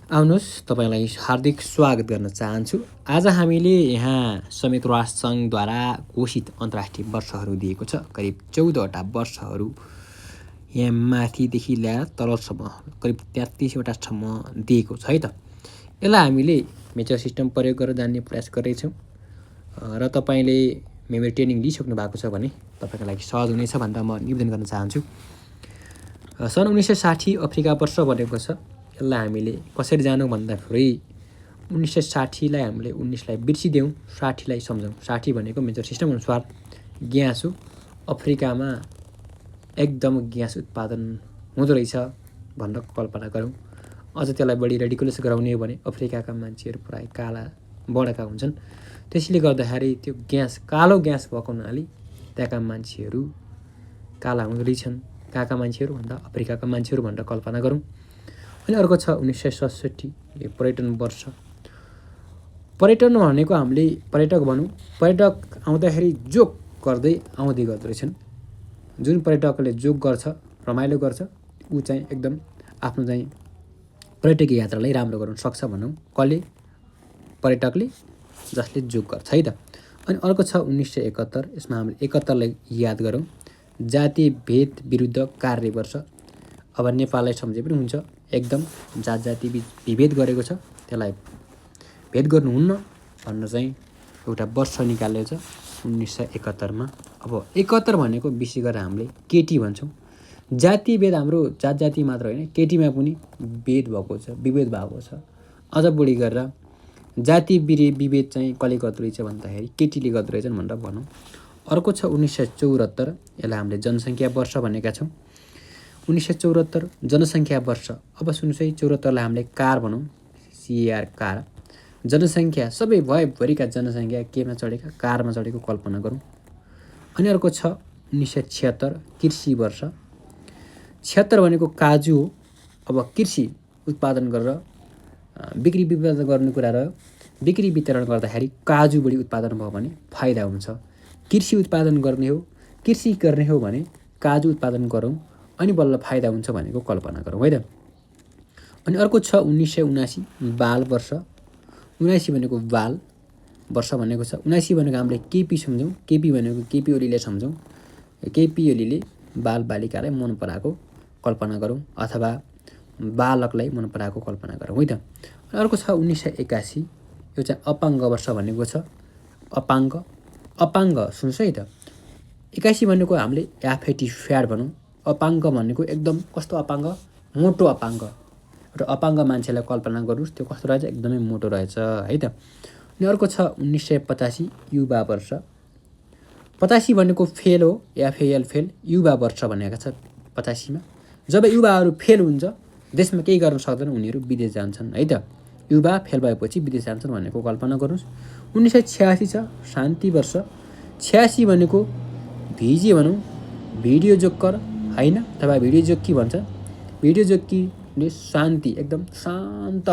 आउनुहोस् तपाईँलाई हार्दिक स्वागत गर्न चाहन्छु। आज हामीले यहाँ संयुक्त राष्ट्र सङ्घद्वारा घोषित अन्तर्राष्ट्रिय वर्षहरू दिएको छ। करिब 14वटा वर्षहरू यहाँ माथिदेखि ल्याएर तलसम्म करिब 33वटासम्म दिएको छ है त। यसलाई हामीले मेजर सिस्टम प्रयोग गरेर जान्ने प्रयास गर्दैछौँ र तपाईँले मेमोरी ट्रेनिङ लिइसक्नु भएको छ भने तपाईँको लागि सहज हुनेछ भनेर म निवेदन गर्न चाहन्छु। सन् 1960 अफ्रिका वर्ष बनेको छ। यसलाई हामीले कसरी जानु भन्दाखेरि 1960लाई हामीले 19लाई बिर्सिदेऊ, 60लाई सम्झौँ। 60 भनेको मेजर सिस्टम अनुसार ग्यास हो। अफ्रिकामा एकदम ग्यास उत्पादन हुँदो रहेछ भनेर कल्पना गरौँ। अझ त्यसलाई बढी रेडिकुलस गराउने हो भने अफ्रिकाका मान्छेहरू प्रायः काला बढेका हुन्छन्। त्यसैले गर्दाखेरि त्यो ग्यास कालो ग्यास भएको हुनाले त्यहाँका मान्छेहरू काला हुँदो रहेछन्। कहाँका मान्छेहरू भन्दा अफ्रिकाका मान्छेहरू भनेर कल्पना गरौँ। अनि अर्को छ 1967 यो पर्यटन वर्ष। पर्यटन भनेको हामीले पर्यटक भनौँ, पर्यटक आउँदाखेरि जोक गर्दै आउँदै गर्दो रहेछन्। जुन पर्यटकले जोक गर्छ, रमाइलो गर्छ, ऊ चाहिँ एकदम आफ्नो चाहिँ पर्यटकीय यात्रालाई राम्रो गराउन सक्छ भनौँ। कसले? पर्यटकले, जसले जोक गर्छ है त। अनि अर्को छ 1971। यसमा हामीले 71लाई याद गरौँ, जातीय भेद विरुद्ध कार्य वर्ष। अब नेपाललाई सम्झे पनि हुन्छ, एकदम जात जाति विभेद गरेको छ, त्यसलाई भेद गर्नुहुन्न भनेर चाहिँ एउटा वर्ष निकालेको छ 1971मा। अब 71 भनेको विशेष गरेर हामीले केटी भन्छौँ। जातीय भेद हाम्रो जात जाति मात्र होइन, केटीमा पनि भेद भएको छ, विभेद भएको छ। अझ बढी गरेर जाति विभेद चाहिँ कसले गर्दो रहेछ भन्दाखेरि केटीले गर्दो रहेछन् भनेर भनौँ। अर्को छ 1974। यसलाई हामीले जनसङ्ख्या वर्ष भनेका छौँ। 1974 जनसङ्ख्या वर्ष। अब सुन्नुहोस् है, 74लाई हामीले कार भनौँ, CAR कार। जनसङ्ख्या सबै भयभरिका जनसङ्ख्या केमा चढेका? कारमा चढेको कल्पना गरौँ। अनि अर्को छ 1976 कृषि वर्ष। 76 भनेको काजु हो। अब कृषि उत्पादन गरेर बिक्री वितरण गर्ने कुरा रह्यो। बिक्री वितरण गर्दाखेरि काजु बढी उत्पादन भयो भने फाइदा हुन्छ। कृषि उत्पादन गर्ने हो, कृषि गर्ने हो भने काजु उत्पादन गरौँ अनि बल्ल फाइदा हुन्छ भनेको कल्पना गरौँ है त। अनि अर्को छ 1979 बाल वर्ष। 79 भनेको बाल वर्ष भनेको छ। 79 भनेको हामीले केपी सम्झौँ, केपी भनेको केपी ओलीले सम्झौँ। केपी ओलीले बाल बालिकालाई मन पराएको कल्पना गरौँ अथवा बालकलाई मन पराएको कल्पना गरौँ है त। अर्को छ 1981। यो चाहिँ अपाङ्ग वर्ष भनेको छ। अपाङ्ग सुन्नुहोस् है त। 81 भनेको हामीले एफएटी फ्याट भनौँ। अपाङ्ग भनेको एकदम कस्तो अपाङ्ग? मोटो अपाङ्ग। एउटा अपाङ्ग मान्छेलाई कल्पना गर्नुहोस्, त्यो कस्तो रहेछ? एकदमै मोटो रहेछ है त। अनि अर्को छ 1985 युवा वर्ष। 85 भनेको फेल हो, FAL फेल। युवा वर्ष भनेका छ 85मा। जब युवाहरू फेल हुन्छ, देशमा केही गर्न सक्दैन, उनीहरू विदेश जान्छन् है त। युवा फेल भएपछि विदेश जान्छन् भनेको कल्पना गर्नुहोस्। 1986 छ शान्ति वर्ष। 86 भनेको भिजे भनौँ, भिडियो जोकर होइन, अथवा भिडियो जोक्की भन्छ। भिडियो जोक्कीले शान्ति एकदम शान्त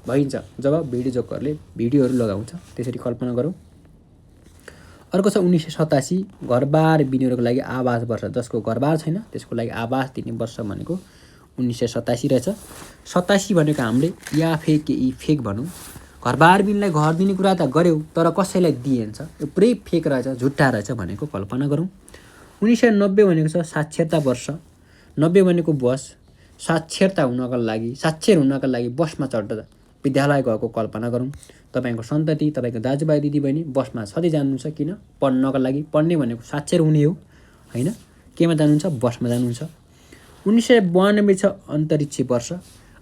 भइन्छ जब भिडियो जोकरले भिडियोहरू लगाउँछ, त्यसरी कल्पना गरौँ। अर्को छ 1987 घरबार बिनेहरूको लागि आवास वर्ष। जसको घरबार छैन त्यसको लागि आवास दिने वर्ष भनेको 1987 रहेछ। 87 भनेको हामीले या फेक भनौँ। घरबार बिनलाई घर दिने कुरा त गऱ्यौ, तर कसैलाई दिइन्छ, यो पुरै फेक रहेछ, झुट्टा रहेछ भनेको कल्पना गरौँ। 1990 भनेको छ साक्षरता वर्ष। 90 भनेको बस। साक्षर हुनका लागि बसमा चढ्दा विद्यालय गएको कल्पना गरौँ। तपाईँको सन्तति, तपाईँको दाजुभाइ दिदीबहिनी बसमा सधैँ जानुहुन्छ, किन? पढ्नका लागि। पढ्ने भनेको साक्षर हुने हो होइन, केमा जानुहुन्छ? बसमा जानुहुन्छ। 1992 छ अन्तरिक्ष वर्ष।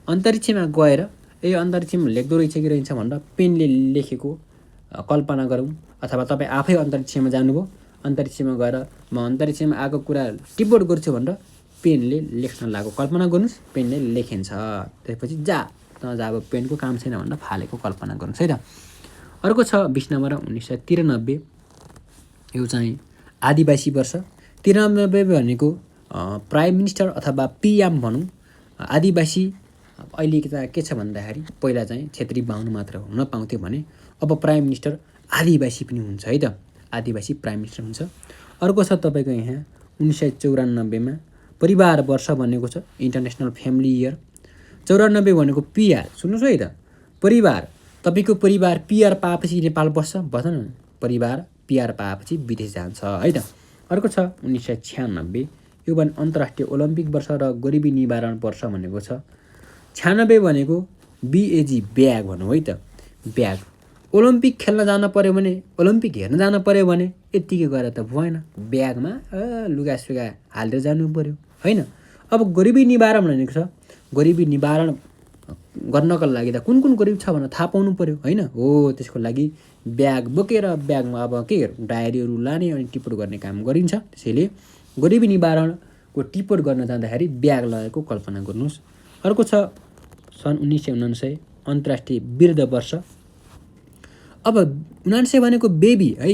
अन्तरिक्षमा गएर अन्तरिक्षमा लेख्दो रहेछ कि रहन्छ भनेर पेनले लेखेको कल्पना गरौँ। अथवा तपाईँ आफै अन्तरिक्षमा जानुभयो, अन्तरिक्षमा गएर म अन्तरिक्षमा आएको कुरा टिप्पणी गर्छु भनेर पेनले लेख्न लागेको कल्पना गर्नुहोस्। पेनले लेखिन्छ, त्यसपछि जा अब पेनको काम छैन भनेर फालेको कल्पना गर्नुहोस् है त। अर्को छ 20 नम्बर 1993। यो चाहिँ आदिवासी वर्ष। 93 भनेको प्राइम मिनिस्टर अथवा PM भनौँ। आदिवासी अहिले के छ भन्दाखेरि पहिला चाहिँ क्षेत्री बाहुन मात्र हुन पाउँथ्यो भने अब प्राइम मिनिस्टर आदिवासी पनि हुन्छ है त। आदिवासी प्राइम मिनिस्टर हुन्छ। अर्को छ तपाईँको यहाँ 1994 मा परिवार वर्ष भनेको छ, इन्टरनेसनल फ्यामिली इयर। 94 भनेको पिआर, सुन्नुहोस् है त, परिवार। तपाईँको परिवार पिआर पाएपछि नेपाल बस्दैन। परिवार पिआर पाएपछि विदेश जान्छ है त। अर्को छ 1996, यो भने अन्तर्राष्ट्रिय ओलम्पिक वर्ष र गरिबी निवारण वर्ष भनेको छ। 96 भनेको बिएजी, ब्याग भनौँ है त, ब्याग। ओलम्पिक खेल्न जान पऱ्यो भने, ओलम्पिक हेर्न जान पऱ्यो भने यत्तिकै गएर त भएन, ब्यागमा लुगासुगा हालेर जानु पऱ्यो होइन। अब गरिबी निवारण भनेको छ, गरिबी निवारण गर्नको लागि त कुन कुन गरिब छ भनेर थाहा पाउनु पऱ्यो होइन। हो, त्यसको लागि ब्याग बोकेर ब्यागमा अब के डायरीहरू लाने अनि टिपोट गर्ने काम गरिन्छ। त्यसैले गरिबी निवारणको टिपोट गर्न जाँदाखेरि ब्याग लगेको कल्पना गर्नुहोस्। अर्को छ सन् 1999 अन्तर्राष्ट्रिय वृद्ध वर्ष। अब 99 भनेको बेबी है,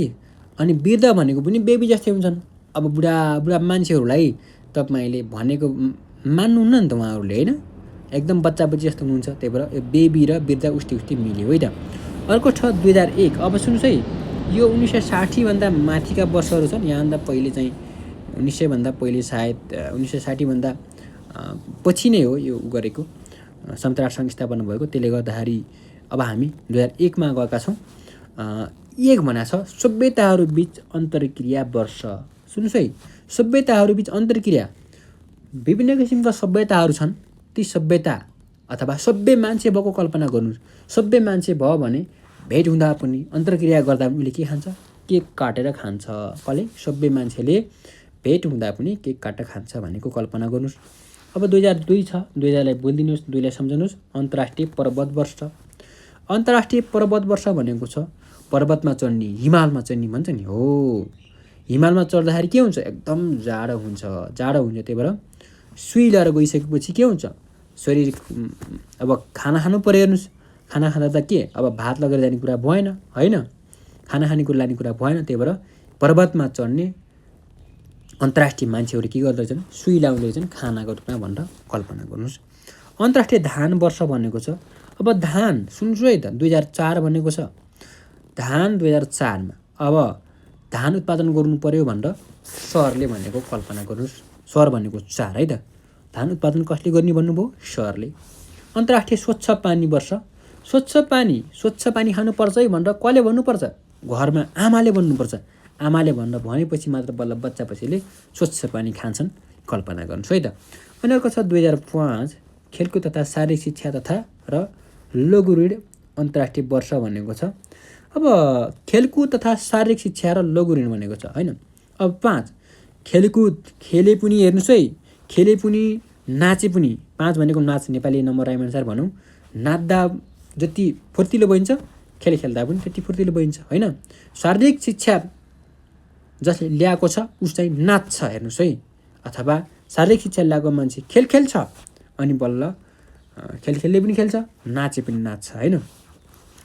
अनि वृद्ध भनेको पनि बेबी जस्तै हुन्छन्। अब बुढा मान्छेहरूलाई तपाईँले भनेको मान्नुहुन्न नि त उहाँहरूले होइन, एकदम बच्चा बच्ची जस्तो हुनुहुन्छ। त्यही भएर यो बेबी र वृद्ध उस्तै मिल्यो है त। अर्को छ 2001। अब सुन्नुहोस् है, यो 1960 भन्दा माथिका वर्षहरू छन्। यहाँभन्दा पहिले चाहिँ 1900 भन्दा पहिले सायद 1960 भन्दा पछि नै हो यो गरेको, संयुक्त राष्ट्र सङ्घ स्थापना भएको। त्यसले गर्दाखेरि अब हामी 2001 गएका छौँ। एक भनेको छ सभ्यताहरू बिच अन्तर्क्रिया वर्ष। सुन्नुहोस् है, सभ्यताहरू बिच अन्तर्क्रिया, विभिन्न किसिमका सभ्यताहरू छन्। ती सभ्यता अथवा सभ्य मान्छे भएको कल्पना गर्नुहोस्। सभ्य मान्छे भयो भने भेट हुँदा पनि अन्तर्क्रिया गर्दा पनि उसले के खान्छ? केक काटेर खान्छ। कसले? सभ्य मान्छेले भेट हुँदा पनि केक काटेर खान्छ भनेको कल्पना गर्नुहोस्। अब 2002 छ, 2000लाई बोलिदिनुहोस्, 2लाई सम्झनुहोस्। अन्तर्राष्ट्रिय पर्वत वर्ष। अन्तर्राष्ट्रिय पर्वत वर्ष भनेको छ पर्वतमा चढ्ने, हिमालमा चढ्ने भन्छ नि। हो, हिमालमा चढ्दाखेरि के हुन्छ? एकदम जाडो हुन्छ। त्यही भएर सुई लिएर गइसकेपछि के हुन्छ? शरीर अब खाना खानु पऱ्यो। हेर्नुहोस्, खाना खाँदा त के अब भात लगेर जाने कुरा भएन होइन, खाना खाने कुरा लाने कुरा भएन। त्यही भएर पर्वतमा चढ्ने अन्तर्राष्ट्रिय मान्छेहरू के गर्दैछन्? सुई लाउँदै छन् खानाको रूपमा भनेर कल्पना गर्नुहोस्। अन्तर्राष्ट्रिय धान वर्ष भनेको छ। अब धान सुन्नुहोस् है त, 2004 भनेको छ। धान 2004मा अब धान उत्पादन गर्नु पऱ्यो भनेर सरले भनेको कल्पना गर्नुहोस्। सर भनेको 4 है त। धान उत्पादन कसले गर्ने भन्नुभयो? सरले। अन्तर्राष्ट्रिय स्वच्छ पानी वर्ष। स्वच्छ पानी खानुपर्छ है भनेर कसले भन्नुपर्छ? घरमा आमाले भन्नुपर्छ। आमाले भनेर भनेपछि मात्र बल्ल बच्चा पछिले स्वच्छ पानी खान्छन्, कल्पना गर्नुहोस् है त। अनि अर्को छ 2005 खेलकुद तथा शारीरिक शिक्षा तथा र लघु ऋण अन्तर्राष्ट्रिय वर्ष भनेको छ। अब खेलकुद तथा शारीरिक शिक्षा र लघु ऋण भनेको छ होइन। अब 5 खेलकुद, खेले पनि हेर्नुहोस् है, खेले पनि नाचे पनि। 5 भनेको नाच, नेपाली नम्बर अनुसार भनौँ, नाच्दा जति फुर्तिलो बनिन्छ खेल खेल्दा पनि त्यति फुर्तिलो बनिन्छ होइन। शारीरिक शिक्षा जसले ल्याएको छ उस चाहिँ नाच्छ हेर्नुहोस् है, अथवा शारीरिक शिक्षा ल्याएको मान्छे खेल खेल्छ अनि बल्ल खेल खेल्ने पनि खेल्छ, नाचे पनि नाच्छ होइन।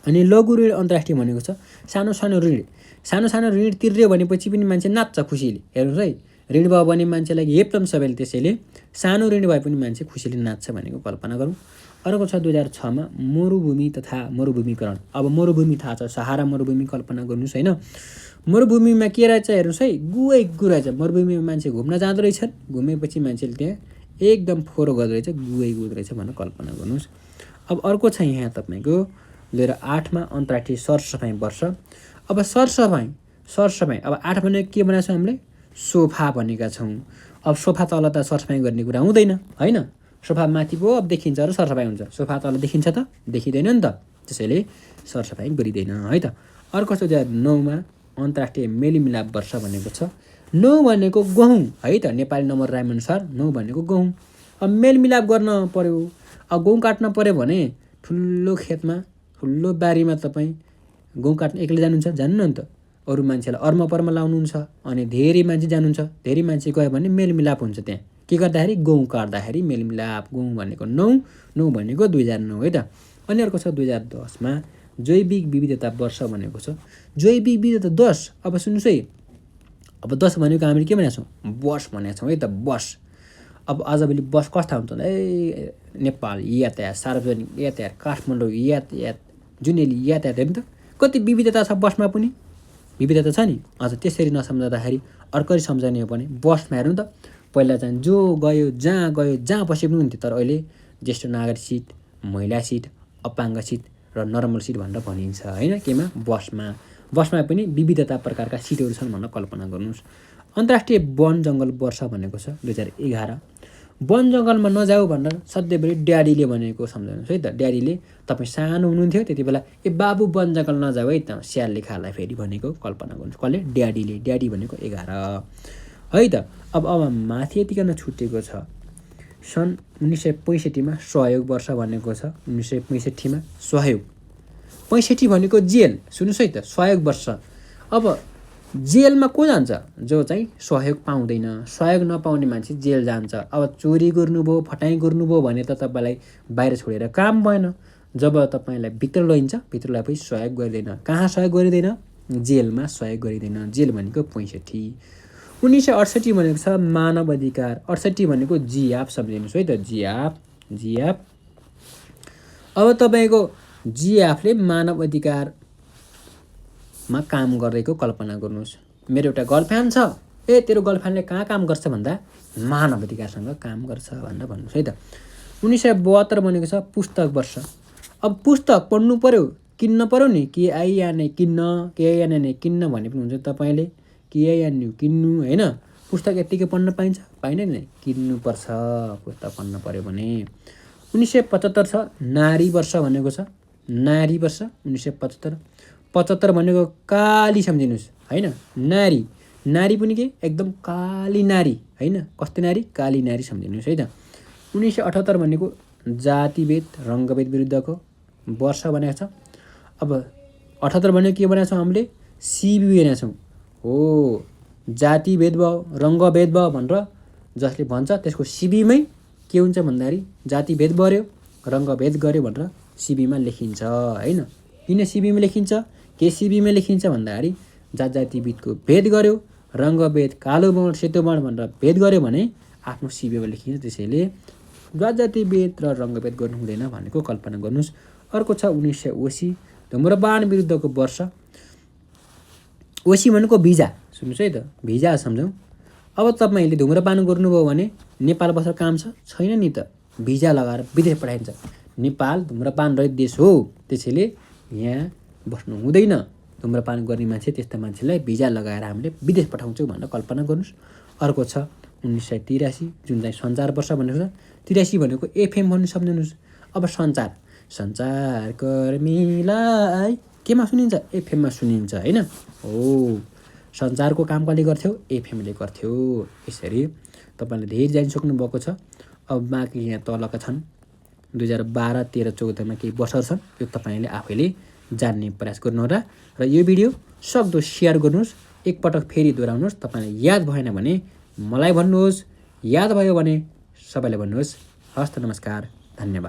अनि लघु ऋण अन्तर्राष्ट्रिय भनेको छ सानो सानो ऋण तिर्यो भनेपछि पनि मान्छे नाच्छ खुसीले। हेर्नुहोस् है, ऋण भयो भने मान्छेलाई हेप्छन् सबैले, त्यसैले सानो ऋण भए पनि मान्छे खुसीले नाच्छ भनेको कल्पना गरौँ। अर्को छ 2006मा मरुभूमि तथा मरुभूमिकरण। अब मरुभूमि थाहा छ, सहारा मरुभूमि कल्पना गर्नुहोस् होइन। मरुभूमिमा के रहेछ हेर्नुहोस् है, गु रहेछ। मरुभूमिमा मान्छे घुम्न जाँदो रहेछन्, घुमेपछि मान्छेले त्यहाँ एकदम फोहोर गर्दो रहेछ, गु रहेछ भनेर कल्पना गर्नुहोस्। अब अर्को छ यहाँ तपाईँको 2008मा अन्तर्राष्ट्रिय सरसफाइ वर्ष। अब सरसफाइ अब 8 भनेको के भनेको छौँ हामीले? सोफा भनेका छौँ। अब सोफा तल त सरसफाइ गर्ने कुरा हुँदैन होइन। सोफा माथि पो अब देखिन्छ र सरसफाइ हुन्छ, सोफा तल देखिन्छ त? देखिँदैन नि त, त्यसैले सरसफाइ गरिँदैन है त। अर्को छ 2009मा अन्तर्राष्ट्रिय मेलमिलाप वर्ष भनेको छ। 9 भनेको गहुँ है त, नेपाली नम्बर अनुसार 9 भनेको गहुँ। अब मेलमिलाप गर्न पऱ्यो, अब गहुँ काट्न पऱ्यो भने ठुलो खेतमा, ठुलो बारीमा तपाईँ गहुँ काट्न एक्लै जानुहुन्छ? जान्नु नि त, अरू मान्छेलाई अर्मपर्म लाउनुहुन्छ। अनि धेरै मान्छे जानुहुन्छ, धेरै मान्छे गयो भने मेलमिलाप हुन्छ त्यहाँ। के गर्दाखेरि? गहुँ काट्दाखेरि मेलमिलाप। गहुँ भनेको 9 भनेको 2009 है त। अनि अर्को छ 2010मा जैविक विविधता वर्ष भनेको छ। जैविक विविधता 10। अब सुन्नुहोस् है, अब 10 भनेको हामीले के भनेको छौँ? बस भनेको छौँ है त, बस। अब आजभोलि बस कस्ता हुन्छ? ए नेपाल यातायात, सार्वजनिक यातायात, काठमाडौँ यातायात, जुनेली यातायात हेर्नु त कति विविधता छ बसमा पनि। विविधता छ नि। अझ त्यसरी नसम्झाउँदाखेरि अर्कै सम्झाउने हो भने बसमा हेर्नु त, पहिला चाहिँ जहाँ बसे पनि हुन्थ्यो, तर अहिले ज्येष्ठ नागरिक सिट, महिला सिट, अपाङ्ग सिट र नर्मल सिट भनेर भनिन्छ होइन। केमा बसमा पनि विविधता प्रकारका सिटहरू छन् भनेर कल्पना गर्नुहोस्। अन्तर्राष्ट्रिय वन जङ्गल वर्ष भनेको छ 2011। वन जङ्गलमा नजाऊ भनेर सधैँभरि ड्याडीले भनेको सम्झाउनुहोस् है त। ड्याडीले तपाईँ सानो हुनुहुन्थ्यो त्यति बेला ए बाबु वन जङ्गल नजाऊ है त स्यालले खालाई फेरि भनेको कल्पना गर्नुहोस्। कसले? ड्याडीले। ड्याडी भनेको 11 है त। अब माथि यतिकन छुटेको छ सन् 1965मा सहयोग वर्ष भनेको छ। 1965मा सहयोग, 65 भनेको जेल। सुन्नुहोस् है त, सहयोग वर्ष। अब जेलमा को जान्छ? जो चाहिँ सहयोग पाउँदैन। सहयोग नपाउने मान्छे जेल जान्छ। अब चोरी गर्नुभयो, फटाइ गर्नुभयो भने त तपाईँलाई बाहिर छोडेर काम भएन। जब तपाईँलाई भित्र लैन्छ, भित्र लगाएपछि सहयोग गरिँदैन। कहाँ सहयोग गरिँदैन? जेलमा सहयोग गरिँदैन। जेल भनेको 65। 1968 भनेको छ मानव अधिकार। 68 भनेको जिआफ सम्झिनुहोस् है त। जिआफ। अब तपाईँको जिआफले मानव अधिकारमा काम गरेको कल्पना गर्नुहोस्। मेरो एउटा गर्लफ्रेन्ड छ, ए तेरो गर्लफ्रेन्डले कहाँ काम गर्छ भन्दा मानव अधिकारसँग काम गर्छ भनेर भन्नुहोस् है त। 1972 भनेको छ पुस्तक वर्ष। अब पुस्तक पढ्नु पर्यो, किन्न पर्यो नि। KINA किन्न भने पनि हुन्छ तपाईँले। KINU किन्नु होइन। पुस्तक यत्तिकै पढ्न पाइन्छ? पाइँदैन नि, किन्नुपर्छ पुस्तक पढ्न पर्यो भने। 1975 छ नारी वर्ष भनेको छ। नारी वर्ष 1975। 75 भनेको काली सम्झिनुहोस् होइन। नारी पनि के एकदम काली नारी होइन। कस्तो नारी? काली नारी सम्झिनुहोस् है त। 1978 भनेको जातिभेद रङ्गभेद विरुद्धको वर्ष भनेको छ। अब 78 भनेको के भनेको छौँ हामीले? CB भनेको छौँ हो। जातिभेद भयो, रङ्गभेद भयो भनेर जसले भन्छ त्यसको CBमै के हुन्छ भन्दाखेरि जातिभेद बढ्यो, रङ्गभेद गर्यो भनेर CBमा लेखिन्छ होइन। किन CBमा लेखिन्छ? के CBमा लेखिन्छ भन्दाखेरि जातिभेदको भेद गर्यो, रङ्गभेद कालो वर्ण सेतो वर्ण भनेर भेद गर्यो भने आफ्नो CBमा लेखिन्छ। त्यसैले जातिभेद र रङ्गभेद गर्नु हुँदैन भनेको कल्पना गर्नुहोस्। अर्को छ 1980 धुम्रपान विरुद्धको वर्ष। 80 भनेको भिजा। सुन्नुहोस् है त, भिजा सम्झौँ। अब तपाईँले धुम्रपान गर्नुभयो भने नेपाल बस्न काम छैन नि त। भिजा लगाएर विदेश पठाइन्छ। नेपाल धुम्रपान रहित देश हो, त्यसैले यहाँ बस्नु हुँदैन। धुम्रपान गर्ने मान्छे, त्यस्ता मान्छेलाई भिजा लगाएर हामीले विदेश पठाउँछौँ भनेर कल्पना गर्नुहोस्। अर्को छ 1983 जुन चाहिँ सञ्चार वर्ष भनेको छ। 83 भनेको FM भन्नु सम्झिनुहोस्। अब सञ्चारकर्मीलाई केमा सुनिन्छ? FMमा सुनिन्छ होइन हो। सञ्चारको काम कसले गर्थ्यो? FMले गर्थ्यो। यसरी तपाईँले धेरै जानिसक्नु भएको छ। अब बाँकी यहाँ तलका छन् 2012, 13, 14मा केही वर्षहरू छन्। यो तपाईँले आफैले जान्ने प्रयास गर्नुहोला र यो भिडियो सक्दो सेयर गर्नुहोस्। एकपटक फेरि दोहोऱ्याउनुहोस्। तपाईँलाई याद भएन भने मलाई भन्नुहोस्, याद भयो भने सबैलाई भन्नुहोस्। हस्त नमस्कार, धन्यवाद।